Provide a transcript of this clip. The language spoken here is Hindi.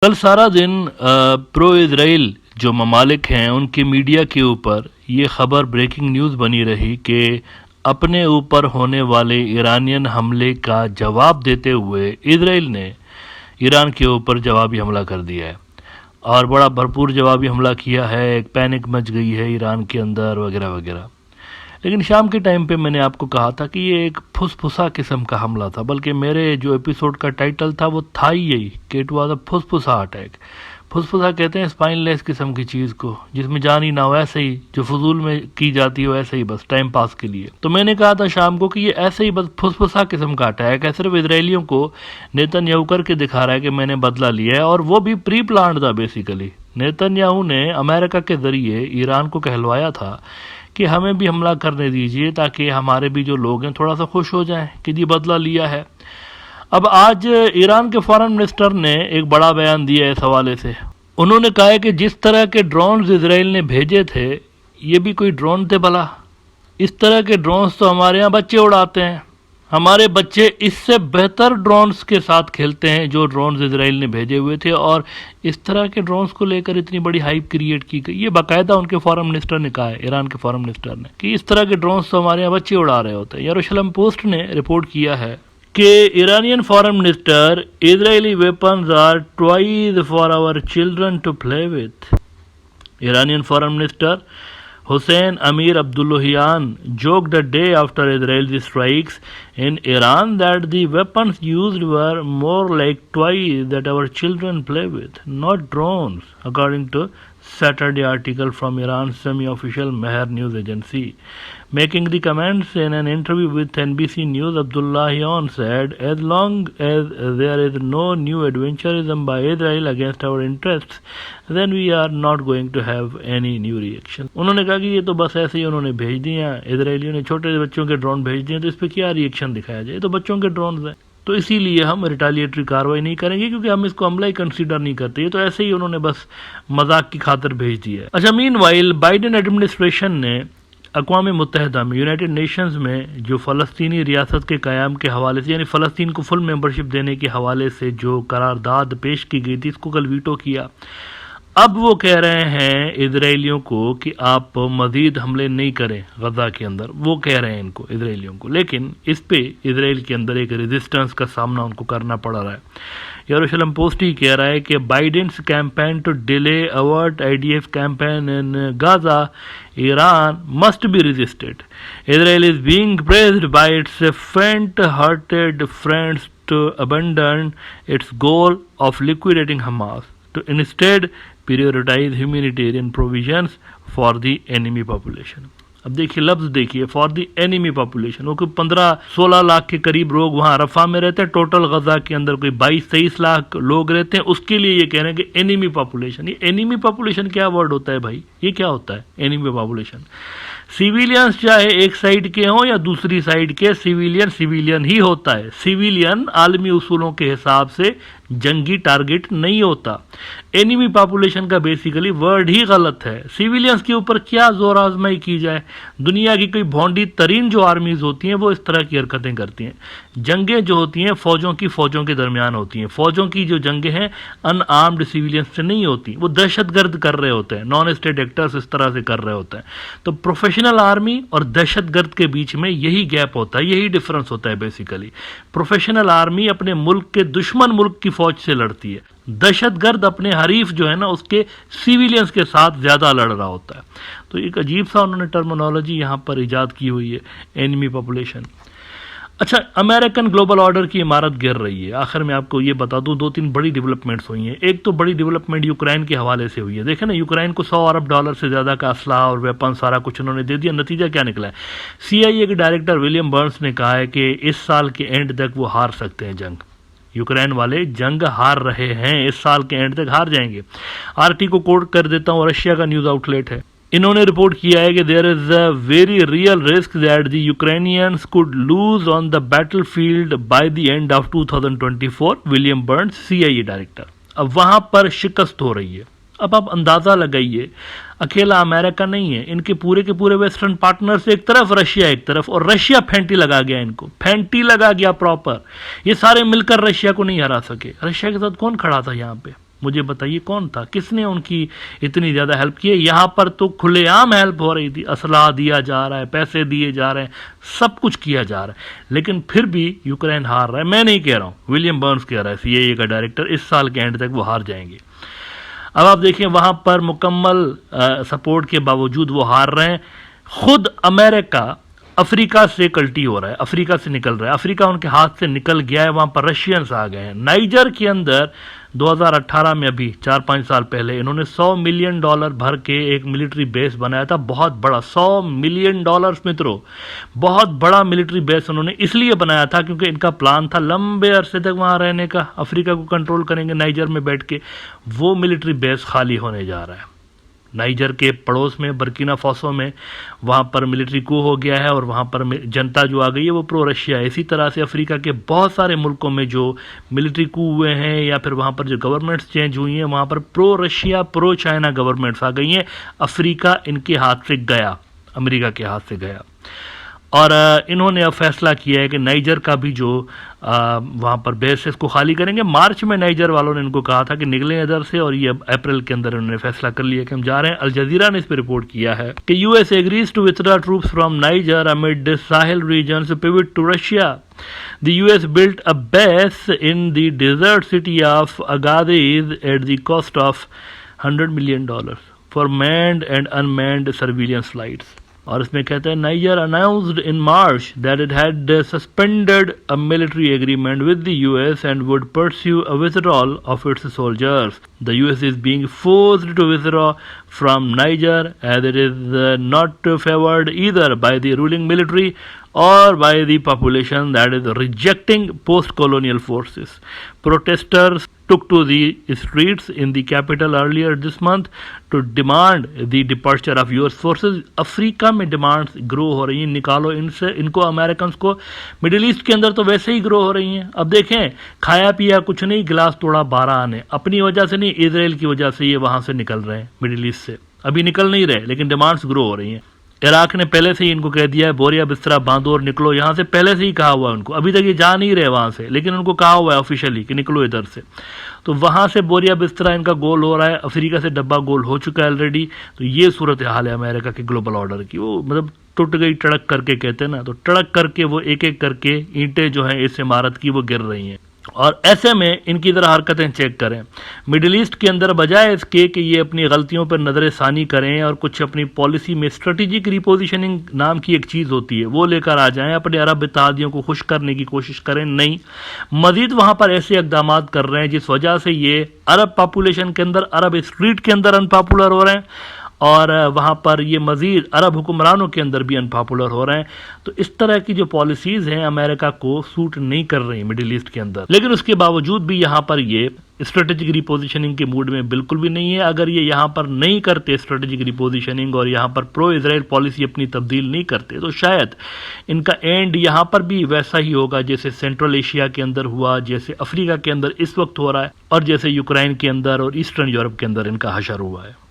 कल सारा दिन प्रो इजराइल जो ममालिक हैं उनके मीडिया के ऊपर ये खबर ब्रेकिंग न्यूज़ बनी रही कि अपने ऊपर होने वाले ईरानियन हमले का जवाब देते हुए इजराइल ने ईरान के ऊपर जवाबी हमला कर दिया है और बड़ा भरपूर जवाबी हमला किया है। एक पैनिक मच गई है ईरान के अंदर वगैरह वगैरह। लेकिन शाम के टाइम पे मैंने आपको कहा था कि ये एक फुसफुसा किस्म का हमला था, बल्कि मेरे जो एपिसोड का टाइटल था वो था ही यही कि इट वाज अ फुसफुसा अटैक। फुसफुसा कहते हैं स्पाइनलेस किस्म की चीज़ को जिसमें जान ही ना हो, ऐसे ही जो फजूल में की जाती हो, ऐसे ही बस टाइम पास के लिए। तो मैंने कहा था शाम को कि ये ऐसे ही बस फुसफुसा किस्म का अटैक है, सिर्फ इजरायलियों को नेतन्याहू करके दिखा रहा है कि मैंने बदला लिया है, और वो भी प्री प्लान्ड था। बेसिकली नेतन्याहू ने अमेरिका के जरिए ईरान को कहलवाया था कि हमें भी हमला करने दीजिए ताकि हमारे भी जो लोग हैं थोड़ा सा खुश हो जाएं कि जी बदला लिया है। अब आज ईरान के फॉरेन मिनिस्टर ने एक बड़ा बयान दिया है इस हवाले से। उन्होंने कहा है कि जिस तरह के ड्रोन्स इजराइल ने भेजे थे ये भी कोई ड्रोन थे भला? इस तरह के ड्रोन्स तो हमारे यहाँ बच्चे उड़ाते हैं, हमारे बच्चे इससे बेहतर ड्रोन्स के साथ खेलते हैं जो ड्रोन्स इजराइल ने भेजे हुए थे, और इस तरह के ड्रोन्स को लेकर इतनी बड़ी हाइप क्रिएट की गई। ये बाकायदा उनके फॉरेन मिनिस्टर ने कहा है, ईरान के फॉरेन मिनिस्टर ने, कि इस तरह के ड्रोन्स तो हमारे यहाँ बच्चे उड़ा रहे होते हैं। यरूशलेम पोस्ट ने रिपोर्ट किया है कि Iranian foreign minister Israeli weapons are toys for our children to play with. Iranian foreign minister Hossein Amir Abdullahian joked a day after Israel's strikes in Iran that the weapons used were more like toys that our children play with, not drones, according to Saturday article from Iran's semi-official Mehr news agency. Making the comments in an interview with NBC News, Abdullahian said, as long as there is no new adventurism by Israel against our interests, then we are not going to have any new reaction. उन्होंने कहा कि ये तो बस ऐसे ही उन्होंने भेज दिया, इजरायलियों ने छोटे बच्चों के ड्रोन भेज दिए, तो इस पर क्या रिएक्शन दिखाया जाए? ये तो बच्चों के ड्रोन हैं, तो इसीलिए हम रिटालिएटरी कार्रवाई नहीं करेंगे क्योंकि हम इसको हमला ही कंसीडर नहीं करते। ये तो ऐसे ही उन्होंने बस मजाक की खातिर भेज दिया है। अच्छा, मीनवाइल बाइडेन एडमिनिस्ट्रेशन ने अक़वाम मुत्तहिदा में, यूनाइटेड नेशंस में जो फ़लस्तीनी रियासत के क़याम के हवाले से, यानी फ़लस्तीन को फुल मेंबरशिप देने के हवाले से जो करारदाद पेश की गई थी, इसको कल वीटो किया। अब वो कह रहे हैं इजरायलियों को कि आप मज़ीद हमले नहीं करें गज़ा के अंदर, वो कह रहे हैं इनको, इजरायलियों को। लेकिन इस पे इजराइल के अंदर एक रेजिस्टेंस का सामना उनको करना पड़ रहा है। यरूशलेम पोस्ट ही कह रहा है कि Biden's campaign to delay avert IDF campaign in Gaza Iran must be resisted. Israel is being praised by its faint-hearted friends to abandon its goal of liquidating Hamas, to instead prioritize humanitarian provisions for the enemy population. अब देखिए लफ्ज़ देखिए, फॉर द एनिमी पॉपुलेशन। वो कोई 15-16 लाख के करीब लोग वहाँ रफ़ा में रहते हैं, टोटल गज़ा के अंदर कोई 22-23 लाख लोग रहते हैं, उसके लिए ये कह रहे हैं कि एनिमी पॉपुलेशन। ये एनिमी पॉपुलेशन क्या वर्ड होता है भाई? ये क्या होता है एनिमी पॉपुलेशन? सिविलियंस चाहे एक साइड के हों या दूसरी साइड के, सिविलियन सिविलियन ही होता है। सिविलियन आलमी उसूलों के हिसाब से जंगी टारगेट नहीं होता। एनिमी पॉपुलेशन का बेसिकली वर्ड ही गलत है। सिविलियंस के ऊपर क्या जोर आजमाई की जाए? दुनिया की कोई भौंडी तरीन जो आर्मीज होती हैं वो इस तरह की हरकतें करती हैं। जंगें जो होती हैं फौजों के दरमियान होती हैं। फौजों की जो जंगें हैं अनआर्म्ड सिविलियंस से नहीं होती, वो दहशतगर्द कर रहे होते हैं, नॉन स्टेट एक्टर्स इस तरह से कर रहे होते हैं। तो प्रोफेशनल आर्मी और दहशतगर्द के बीच में यही गैप होता है, यही डिफरेंस होता है बेसिकली। प्रोफेशनल आर्मी अपने मुल्क के दुश्मन मुल्क की फौज से लड़ती है, दहशतगर्द अपने हरीफ जो है ना उसके सिविलियंस के साथ ज़्यादा लड़ रहा होता है। तो एक अजीब सा उन्होंने टर्मिनोलॉजी यहाँ पर इजाद की हुई है, एनिमी पॉपुलेशन। अच्छा, अमेरिकन ग्लोबल ऑर्डर की इमारत गिर रही है। आखिर में आपको ये बता दूं, 2-3 बड़ी डेवलपमेंट्स हुई हैं। एक तो बड़ी डेवलपमेंट यूक्रेन के हवाले से हुई है। देखें ना, यूक्रेन को $100 अरब से ज़्यादा का असला और वेपन सारा कुछ उन्होंने दे दिया। नतीजा क्या निकला है? CIA के डायरेक्टर विलियम बर्न्स ने कहा है कि इस साल के एंड तक वो हार सकते हैं जंग। यूक्रेन वाले जंग हार रहे हैं, इस साल के एंड तक हार जाएंगे। RT को कोट कर देता हूँ, रशिया का न्यूज़ आउटलेट है। इन्होंने रिपोर्ट किया है कि there is a very real risk that the Ukrainians could lose on the battlefield by the end of 2024। William Burns, CIA director. अब वहां पर शिकस्त हो रही है। अब आप अंदाजा लगाइए, अकेला अमेरिका नहीं है, इनके पूरे के पूरे वेस्टर्न पार्टनर्स एक तरफ, रशिया एक तरफ, और रशिया फेंटी लगा गया, इनको फेंटी लगा गया प्रॉपर। ये सारे मिलकर रशिया को नहीं हरा सके। रशिया के साथ कौन खड़ा था यहाँ पे? मुझे बताइए कौन था, किसने उनकी इतनी ज़्यादा हेल्प की है। यहाँ पर तो खुलेआम हेल्प हो रही थी, असला दिया जा रहा है, पैसे दिए जा रहे हैं, सब कुछ किया जा रहा है, लेकिन फिर भी यूक्रेन हार रहा है। मैं नहीं कह रहा हूँ, विलियम बर्न्स कह रहा है, सीआईए का डायरेक्टर, इस साल के एंड तक वो हार जाएंगे। अब आप देखिए वहाँ पर मुकम्मल सपोर्ट के बावजूद वो हार रहे हैं। खुद अमेरिका अफ्रीका से कल्टी हो रहा है, अफ्रीका से निकल रहा है, अफ्रीका उनके हाथ से निकल गया है, वहाँ पर रशियंस आ गए हैं। नाइजर के अंदर 2018 में, अभी 4-5 साल पहले, इन्होंने $100 मिलियन भर के एक मिलिट्री बेस बनाया था, बहुत बड़ा, $100 मिलियन मित्रों, बहुत बड़ा मिलिट्री बेस उन्होंने इसलिए बनाया था क्योंकि इनका प्लान था लंबे अरसे तक वहाँ रहने का, अफ्रीका को कंट्रोल करेंगे नाइजर में बैठ के। वो मिलिट्री बेस खाली होने जा रहा है। नाइजर के पड़ोस में बर्किना फासो में वहाँ पर मिलिट्री कू हो गया है और वहाँ पर जनता जो आ गई है वो प्रो रशिया है। इसी तरह से अफ्रीका के बहुत सारे मुल्कों में जो मिलिट्री कू हुए हैं या फिर वहाँ पर जो गवर्नमेंट्स चेंज हुई हैं, वहाँ पर pro Russia pro China governments आ गई हैं। अफ्रीका इनके हाथ से गया, अमेरिका के हाथ से गया। और इन्होंने अब फैसला किया है कि नाइजर का भी जो वहाँ पर बेस है इसको खाली करेंगे। मार्च में नाइजर वालों ने इनको कहा था कि निकलें इधर से, और ये अब अप्रैल के अंदर इन्होंने फैसला कर लिया कि हम जा रहे हैं। अल जजीरा ने इस पर रिपोर्ट किया है कि US agrees to withdraw troops from Niger amid the Sahel region to pivot to Russia. The US built a base in the desert city of Agadez at the cost of $100 million for manned and unmanned surveillance flights. और इसमें कहते हैं Niger announced in March that it had suspended a military agreement with the US and would pursue a withdrawal of its soldiers. The US is being forced to withdraw from Niger as it is not favoured either by the ruling military or by the population that is rejecting post-colonial forces. Protesters took to the streets in the capital earlier this month to demand the departure of US forces. Africa में डिमांड्स ग्रो हो रही हैं, निकालो इनसे, इनको, अमेरिकन को। मिडिल ईस्ट के अंदर तो वैसे ही ग्रो हो रही हैं। अब देखें, खाया पिया कुछ नहीं, गिलास तोड़ा 12 आने, अपनी वजह से नहीं, इजराइल की वजह से ये वहाँ से निकल रहे हैं, मिडिल ईस्ट से। अभी निकल नहीं रहे, लेकिन डिमांड्स ग्रो हो रही हैं। इराक ने पहले से ही इनको कह दिया है बोरिया बिस्तरा बांधो और निकलो यहाँ से, पहले से ही कहा हुआ है उनको। अभी तक ये जा नहीं रहे वहाँ से, लेकिन उनको कहा हुआ है ऑफिशियली कि निकलो इधर से। तो वहाँ से बोरिया बिस्तरा इनका गोल हो रहा है, अफ्रीका से डब्बा गोल हो चुका है ऑलरेडी। तो ये सूरत हाल है अमेरिका के ग्लोबल ऑर्डर की। वो मतलब टूट गई टड़क करके कहते हैं ना, तो टड़क करके वो एक एक करके ईंटें जो हैं इस इमारत की वो गिर रही हैं। और ऐसे में इनकी ज़रा हरकतें चेक करें। मिडिल ईस्ट के अंदर बजाय इसके कि ये अपनी गलतियों पर नज़र सानी करें और कुछ अपनी पॉलिसी में स्ट्रेटेजिक रिपोजिशनिंग नाम की एक चीज़ होती है वो लेकर आ जाएं, अपने अरब इत्तेहादियों को खुश करने की कोशिश करें, नहीं, मजीद वहाँ पर ऐसे इकदाम कर रहे हैं जिस वजह से ये अरब पॉपुलेशन के अंदर, अरब स्ट्रीट के अंदर अनपॉपुलर हो रहे हैं और वहाँ पर ये मज़ीद अरब हुक्मरानों के अंदर भी अनपॉपुलर हो रहे हैं। तो इस तरह की जो पॉलिसीज़ हैं अमेरिका को सूट नहीं कर रही मिडिल ईस्ट के अंदर। लेकिन उसके बावजूद भी यहाँ पर ये स्ट्रेटेजिक रिपोजिशनिंग के मूड में बिल्कुल भी नहीं है। अगर ये यहाँ पर नहीं करते स्ट्रेटेजिक रिपोजिशनिंग और यहाँ पर प्रो इजराइल पॉलिसी अपनी तब्दील नहीं करते, तो शायद इनका एंड यहाँ पर भी वैसा ही होगा जैसे सेंट्रल एशिया के अंदर हुआ, जैसे अफ्रीका के अंदर इस वक्त हो रहा है और जैसे यूक्रेन के अंदर और ईस्टर्न यूरोप के अंदर इनका हशर हुआ है।